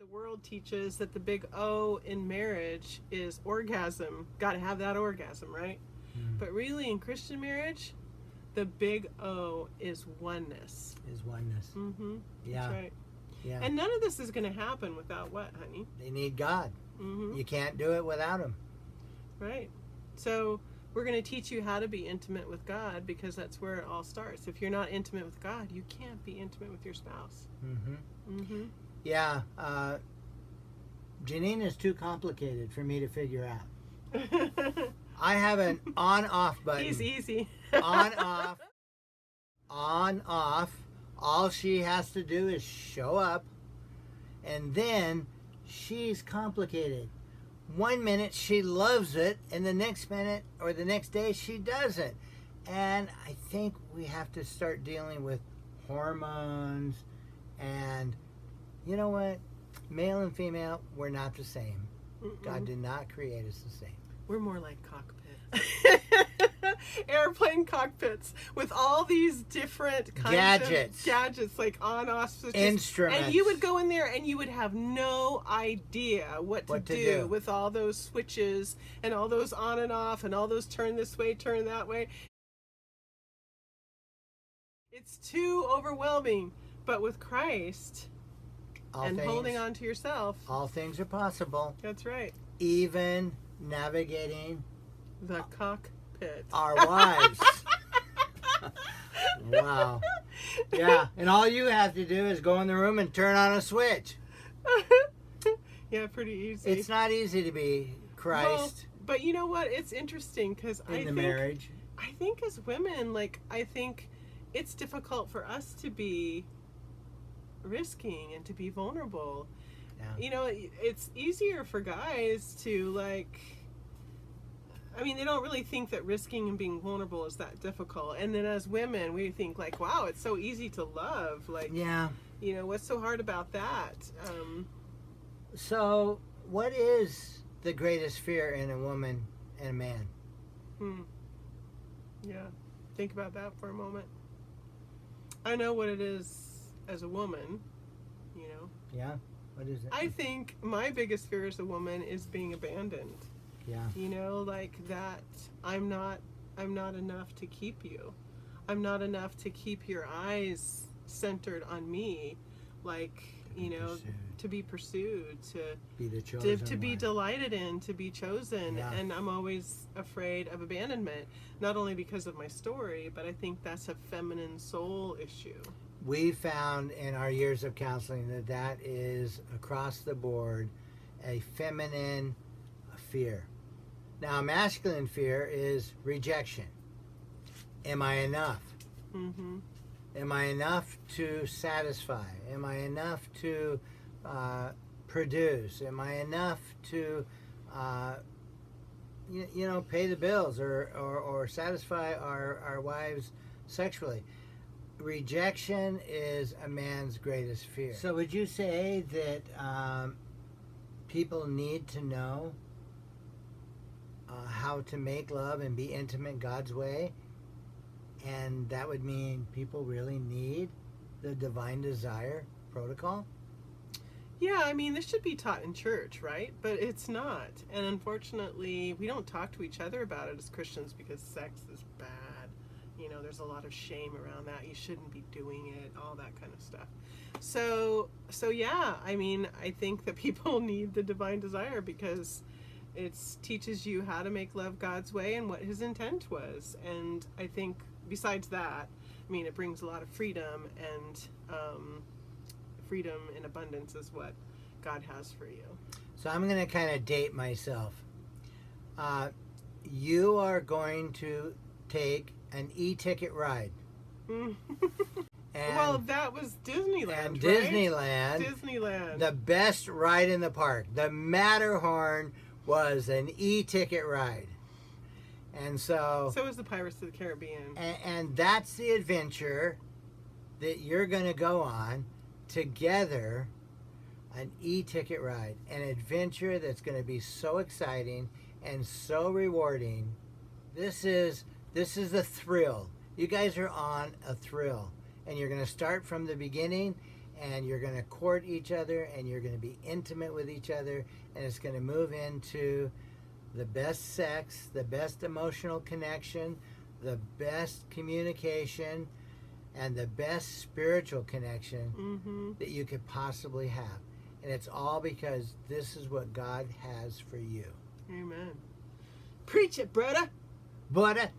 The world teaches that the big O in marriage is orgasm. Got to have that orgasm, right? But really, in Christian marriage, the big O is oneness. Is oneness. Mm-hmm. Yeah. That's right. Yeah. And none of this is going to happen without what, honey? They need God. Mm-hmm. You can't do it without Him. Right. So we're going to teach you how to be intimate with God, because that's where it all starts. If you're not intimate with God, you can't be intimate with your spouse. Mm-hmm. Mm-hmm. Yeah. Janine is too complicated for me to figure out. I have an on-off button. He's easy. On-off. On-off. All she has to do is show up, and then she's complicated. 1 minute she loves it, and the next minute or the next day she doesn't. And I think we have to start dealing with hormones, and you know what? Male and female, we're not the same. God did not create us the same. We're more like cockpits. Airplane cockpits with all these different kinds of gadgets, like on-off switches. Instruments. And you would go in there and you would have no idea what to do with all those switches and all those on and off and all those turn this way, turn that way. It's too overwhelming. But with Christ holding on to yourself, all things are possible. That's right. Even navigating the cockpit. Our wives. Wow. Yeah, and all you have to do is go in the room and turn on a switch. Yeah, pretty easy. It's not easy to be Christ. Well, but you know what? It's interesting because I think as women, I think it's difficult for us to be risking and to be vulnerable. Yeah. You know, it's easier for guys to they don't really think that risking and being vulnerable is that difficult. And then as women, we think wow, it's so easy to love. Yeah. You know, what's so hard about that? So, what is the greatest fear in a woman and a man? Yeah. Think about that for a moment. I know what it is as a woman, you know. Yeah. What is it? I think my biggest fear as a woman is being abandoned. Yeah. You know, that I'm not enough to keep you. I'm not enough to keep your eyes centered on me, to be pursued, to be the chosen to be one. Delighted in, to be chosen. Yeah. And I'm always afraid of abandonment, not only because of my story, but I think that's a feminine soul issue. We found in our years of counseling that is across the board a feminine fear. Now, masculine fear is rejection. Am I enough? Mm-hmm. Am I enough to satisfy? Am I enough to produce? Am I enough to, pay the bills or satisfy our wives sexually? Rejection is a man's greatest fear. So would you say that people need to know how to make love and be intimate God's way? And that would mean people really need the divine desire protocol? Yeah, this should be taught in church, right? But it's not. And unfortunately, we don't talk to each other about it as Christians because sex is bad. You know, there's a lot of shame around that. You shouldn't be doing it, all that kind of stuff. So yeah, I think that people need the divine desire because it teaches you how to make love God's way and what His intent was. And I think besides that, it brings a lot of freedom, and freedom in abundance is what God has for you. So I'm going to kind of date myself. You are going to take an e-ticket ride. Well, that was Disneyland, and right? Disneyland, the best ride in the park. The Matterhorn was an e-ticket ride. And so was the Pirates of the Caribbean. And that's the adventure that you're going to go on together, an e-ticket ride, an adventure that's going to be so exciting and so rewarding. This is the thrill. You guys are on a thrill, and you're going to start from the beginning, and you're going to court each other, and you're going to be intimate with each other, and it's going to move into the best sex, the best emotional connection, the best communication, and the best spiritual connection that you could possibly have. And it's all because this is what God has for you. Amen. Preach it, brother. But